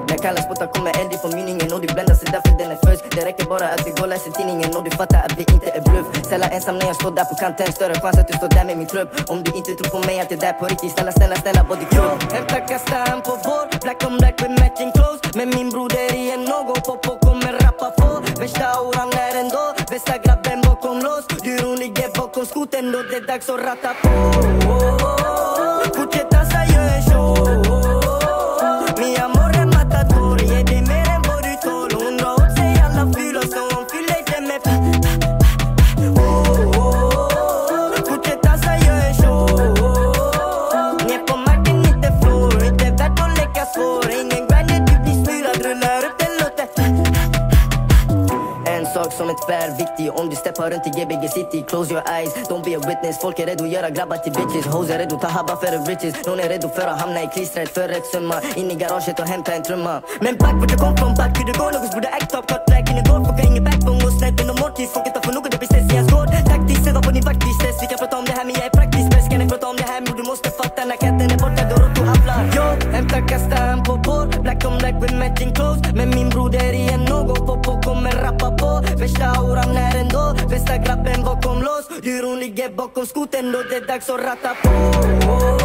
Jag kallas på att komma eld på mynningen och du bländar sig därför den är först. Det räcker bara att vi går och läser tidningen och du fattar att vi inte är bluff. Sällan ensam när jag står där på kanten, större chans att du står där med min trupp. Om du inte tror på mig att det är där på riktigt, snälla bodyklubb. Hämta kastan på vår, black on black with matching clothes. Men min broder i en något Popo kommer rappa på. Värsta oran är ändå, bästa grabben bakom lås. Du ligger bakom skoten då det är dags att ratta på. Fortsätt dansa, gör en show. Mi amor är matador, ger det mer än vad du tål. Hon drar åt sig alla fyller så hon fyller det med fortsätt dansa, gör en show. Ner på marken, inte flår. Inte värt att leka svår. Ingen grinder, du blir styrad. Rullar upp den låten. En sak som är tvärviktig. Om du steppar runt i GBG City, close your eyes, don't be a witness. Folk är redo att göra grabbar till bitches. Hoes är redo att ta habba för the riches. Någon är redo för att hamna i klistret för rätt summa. In i garaget och hämta en trumma. Men back vart jag kom från, back hur det går. Något borde act up, cut track in the går. Folk har ingen backbone och snäppen och mortis. Folk inte får något, det blir stress i hans gård. Taktiskt, öva på din vakt, vi stress. Vi kan prata om det här men jag är praktisk bäst. Kan jag prata om det här men du måste fatta. När katten är borta då rått och havlar. Jag hämtar kastan på vår, black on black with matching clothes. Men min broder i en något Popo kommer rappa på. Värsta oran är ändå, bästa grabben bakom lås. Hur hon ligger bakom skoten då det är dags att ratta på.